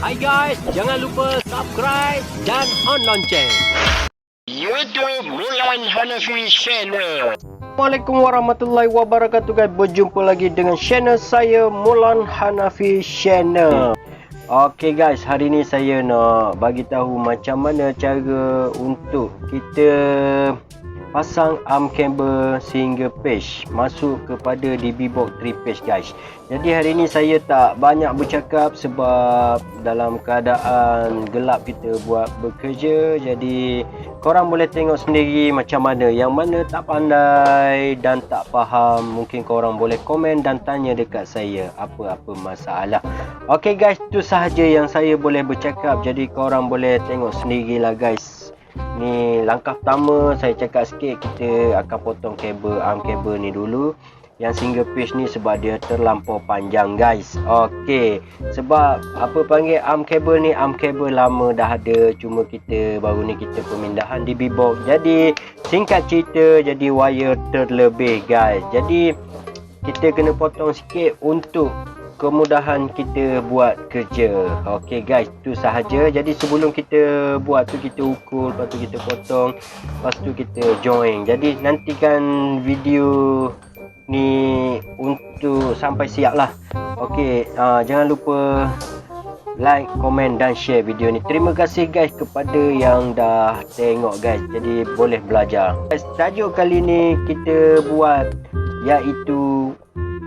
Hai guys, jangan lupa subscribe dan on lonceng. YouTube Mulan Hanafi Channel. Assalamualaikum warahmatullahi wabarakatuh guys. Berjumpa lagi dengan channel saya Mulan Hanafi Channel. Okey guys, hari ni saya nak bagi tahu macam mana cara untuk kita pasang arm cable single page masuk kepada DB Box 3 page guys. Jadi hari ni saya tak banyak bercakap sebab dalam keadaan gelap kita buat bekerja. Jadi korang boleh tengok sendiri macam mana. Yang mana tak pandai dan tak faham, mungkin korang boleh komen dan tanya dekat saya apa-apa masalah. Okey guys, itu sahaja yang saya boleh bercakap. Jadi korang boleh tengok sendirilah guys. Ni langkah pertama, saya cakap sikit, kita akan potong kabel arm kabel ni dulu. Yang single page ni sebab dia terlampau panjang guys. Okey, sebab apa panggil arm kabel ni, arm kabel lama dah ada, cuma kita baru ni kita pemindahan DB Box. Jadi singkat cerita, jadi wire terlebih guys. Jadi kita kena potong sikit untuk kemudahan kita buat kerja. Okey guys, itu sahaja. Jadi sebelum kita buat tu, kita ukur, lepas tu kita potong, lepas tu kita join. Jadi nantikan video ni untuk sampai siap lah. Okey, jangan lupa like, komen dan share video ni. Terima kasih guys kepada yang dah tengok guys. Jadi boleh belajar guys. Tajuk kali ni kita buat iaitu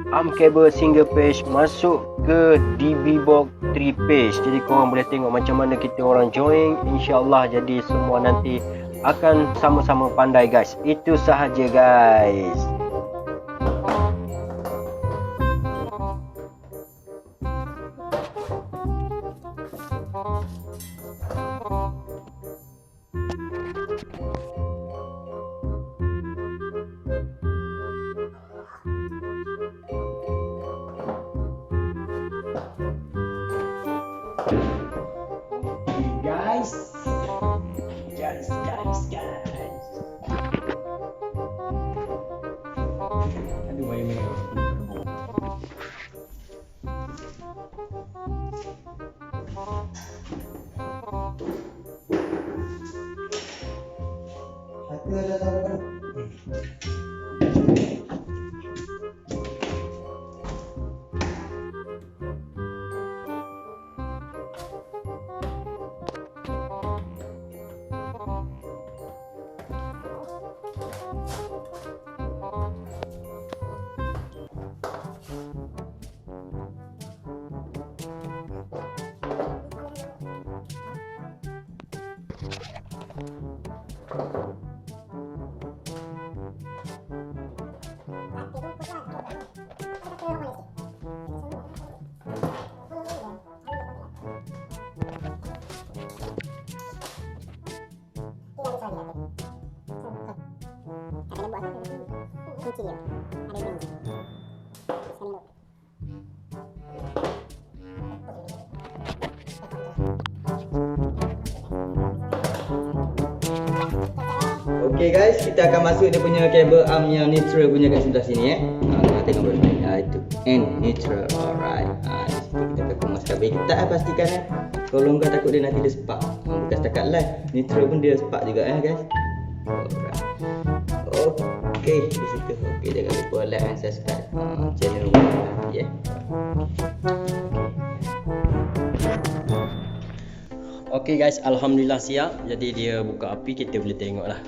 arm cable single page masuk ke DB Box 3 page. Jadi korang boleh tengok macam mana kita orang join. InsyaAllah jadi semua nanti akan sama-sama pandai guys. Itu sahaja guys. Guys. Aduh, wire merah. Satu ada tahu. Okey guys, kita akan masuk dia punya kabel arm yang neutral punya kat sebelah sini kita tengok baru ni. Itu and neutral. Alright. Di situ kita tekan masukkan. Bagi kita pastikan kalau enggak takut dia nanti dia spark. Bukan setakat live, neutral pun dia spark juga guys. Alright. Okey, di situ. Okey, jangan lupa like and subscribe channel ni ya. Okey guys, alhamdulillah siap. Jadi dia buka api, kita boleh tengok lah.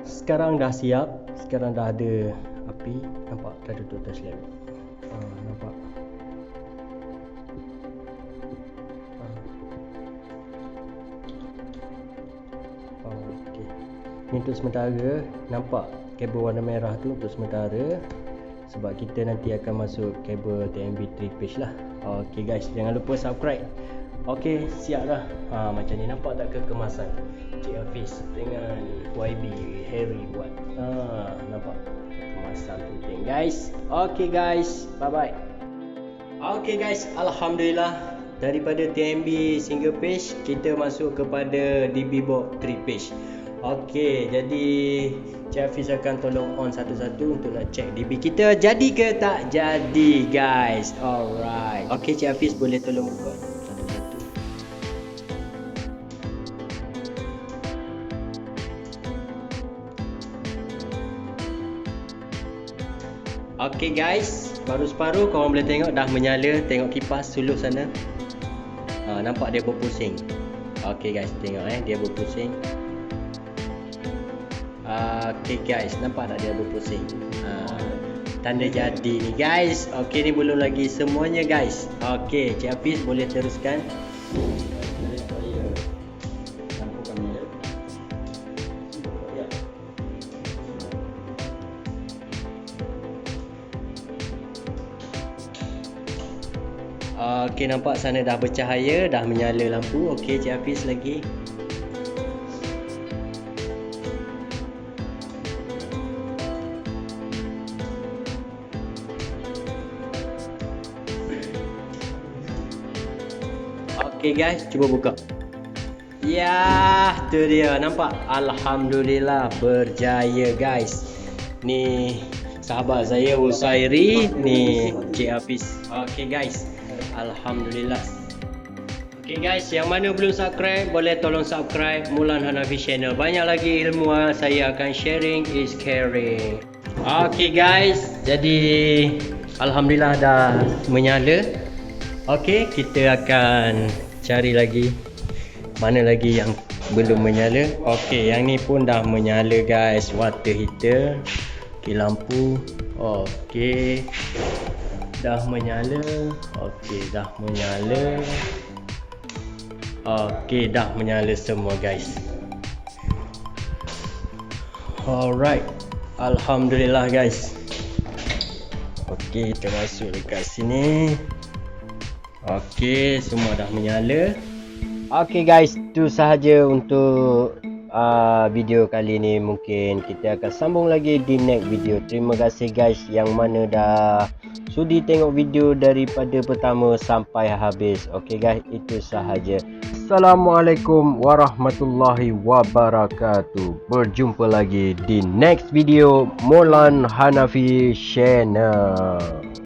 Sekarang dah siap. Sekarang dah ada api. Nampak? Dah ada total slab. Nampak? Okey. Ni untuk sementara. Nampak kabel warna merah tu untuk sementara. Sebab kita nanti akan masuk kabel TMB 3 page lah. Okey guys, jangan lupa subscribe. Okey, siap dah. Macam ni nampak tak kekemasan Cik Hafiz dengan YB Harry buat. Nampak kemasan penting guys. Okey guys, bye bye. Okey guys, alhamdulillah daripada TMB single page kita masuk kepada DB Box 3 page. Okey, jadi Cik Hafiz akan tolong on satu-satu untuk nak check DB kita jadi ke tak jadi guys. Alright. Okey, Cik Hafiz boleh tolong buka. Okey guys, baru separuh korang boleh tengok dah menyala. Tengok kipas suluh sana. Nampak dia berpusing. Okey guys, tengok dia berpusing. Okey guys, nampak tak dia berpusing? Tanda jadi ni guys. Okey, ni belum lagi semuanya guys. Okey, Cik Hafiz boleh teruskan. Okey, nampak sana dah bercahaya, dah menyala lampu. Okey, Cik Hafiz lagi. Okey guys, cuba buka. Ya, tu dia. Nampak? Alhamdulillah berjaya guys. Ni sahabat saya Usairi, ni Cik Hafiz. Okey guys. Alhamdulillah. Okey guys, yang mana belum subscribe boleh tolong subscribe Mulan Hanafi channel. Banyak lagi ilmu saya akan sharing is caring. Okey guys, jadi alhamdulillah dah menyala. Okey, kita akan cari lagi mana lagi yang belum menyala. Okey, yang ni pun dah menyala guys, water heater. Okey, lampu. Okey, dah menyala. Okey, dah menyala. Okey, dah menyala semua guys. Alright, alhamdulillah guys. Okey, kita masuk dekat sini. Okey, semua dah menyala. Okey guys, itu sahaja untuk video kali ni. Mungkin kita akan sambung lagi di next video. Terima kasih guys yang mana dah sudi tengok video daripada pertama sampai habis. Okey guys, itu sahaja. Assalamualaikum warahmatullahi wabarakatuh. Berjumpa lagi di next video Mulan Hanafi channel.